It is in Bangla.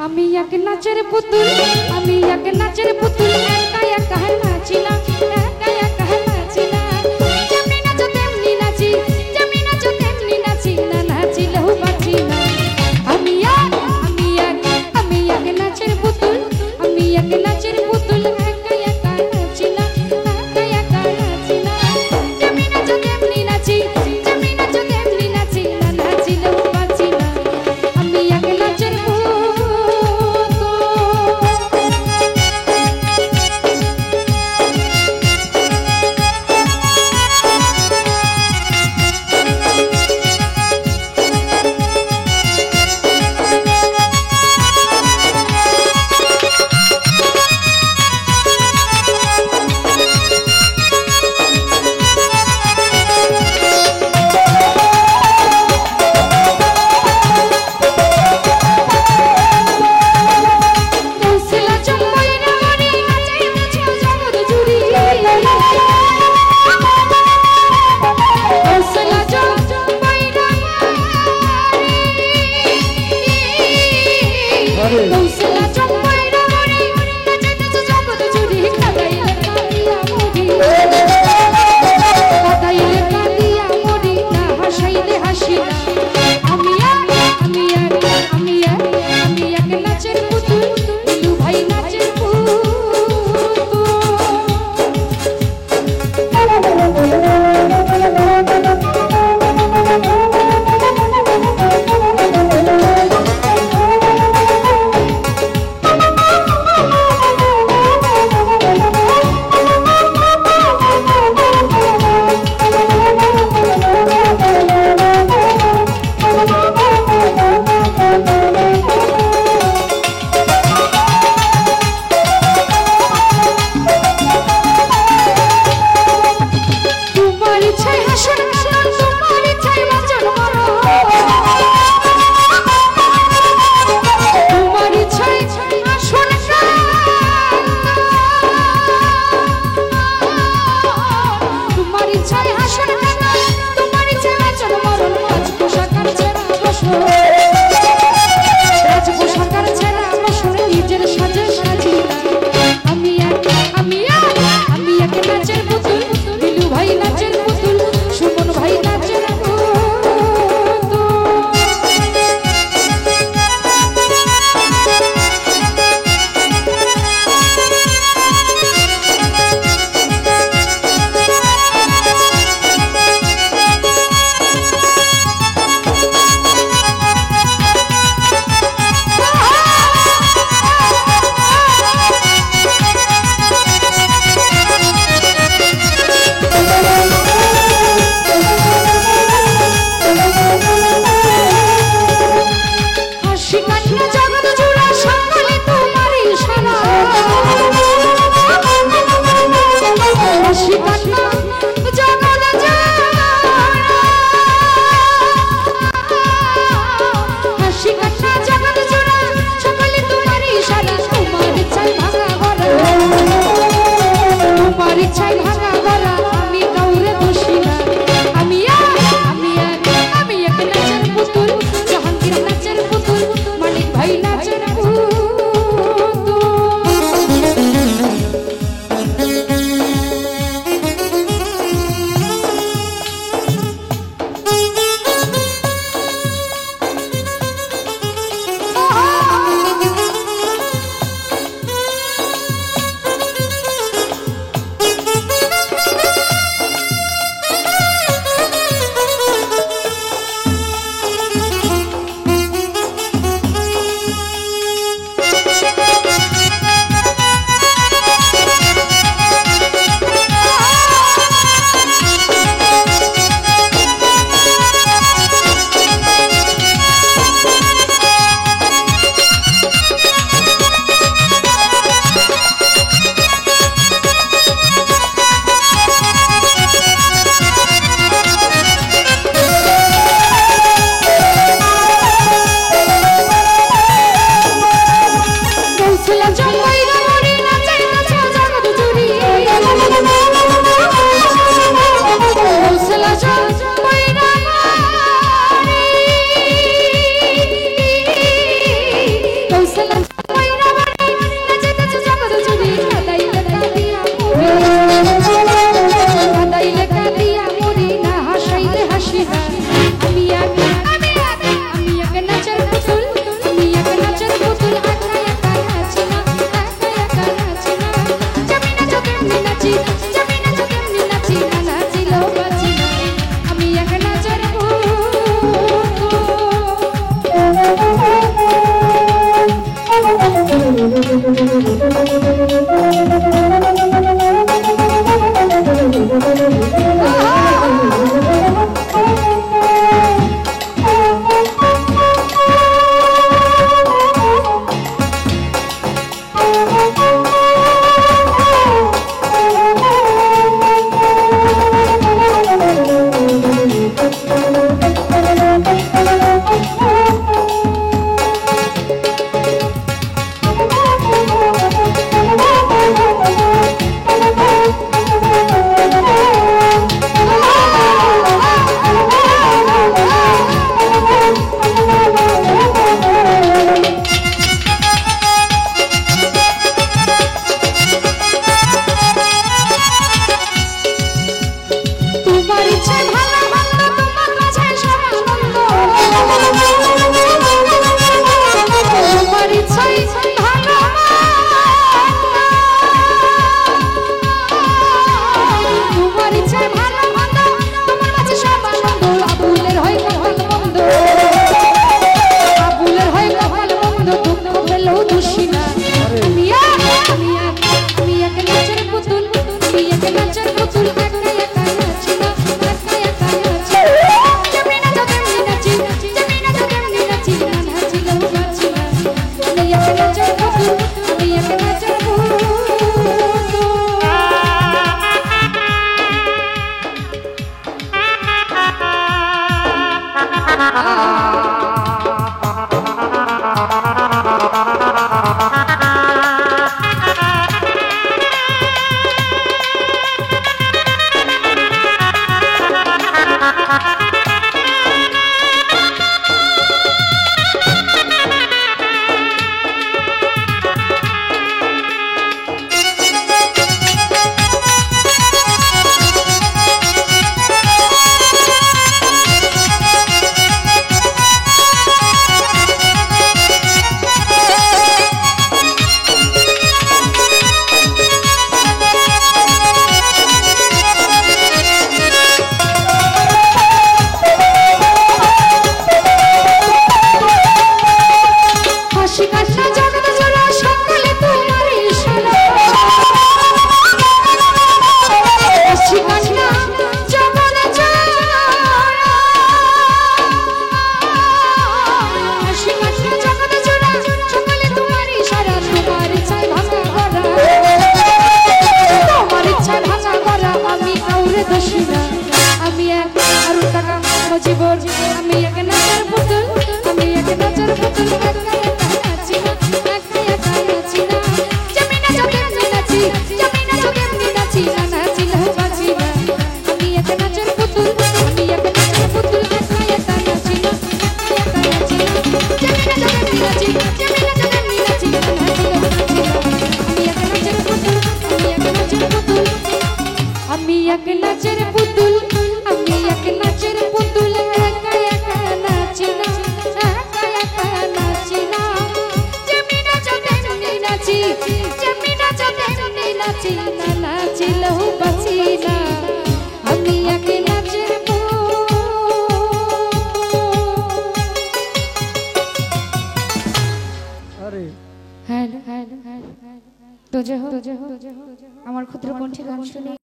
আমি এক নাচের পুতুল, আমি এক নাচের পুতুল, একা একা নাচি না, একা একা নাচি না। যেমনি নাচো তেমনি নাচি, যেমনি নাচো তেমনি নাচি, না নাচিলেও বাঁচি না। আমি এক নাচের পুতুল, আমি এক নাচের পুতুল, একা একা নাচি না, একা একা নাচি না। যেমনি নাচো তেমনি নাচি, যেমনি নাচো তেমনি নাচি, না নাচিলেও বাঁচি না। আমি এক নাচের চাই ভালো তোমার ইচ্ছায় ভালো মন্দ তোমার কাছে সব আনন্দ আবুলের হয় কপাল মন্দ আবুলের হয় কপাল মন্দ দুঃখ পেলেও দোষী না আমি এক নাচের পুতুল আমি এক নাচের পুতুল একা একা নাচি না একা একা নাচি যেমনি নাচো তেমনি নাচি যেমনি নাচো তেমনি নাচি না নাচিলেও বাঁচি না আমি এক নাচের পুতুল আমি এক নাচের পুতুল জীবন আমি এক নাচের পুতুল আমি এক নাচের পুতুল একা একা নাচি না একা একা নাচি না যেমনি নাচো তেমনি নাচি যেমনি নাচো তেমনি নাচি না নাচিলেও বাঁচি না আমি এক নাচের পুতুল আমি এক নাচের পুতুল একা একা নাচি না একা একা নাচি না যেমনি নাচো তেমনি নাচি যেমনি নাচো তেমনি নাচি না নাচিলেও বাঁচি না আমি এক নাচের পুতুল আমি এক নাচের পুতুল আমি এক নাচের পুতুল আমি এক নাচের পুতুল একা একা নাচি না একা একা নাচি না যেমনি নাচো তেমনি নাচি যেমনি নাচো তেমনি নাচি না নাচিলেও বাঁচি না আমি এক নাচের আরে হ্যালো হ্যালো হ্যালো তো যে আমার ক্ষুদ্র কণ্ঠে গান শুনে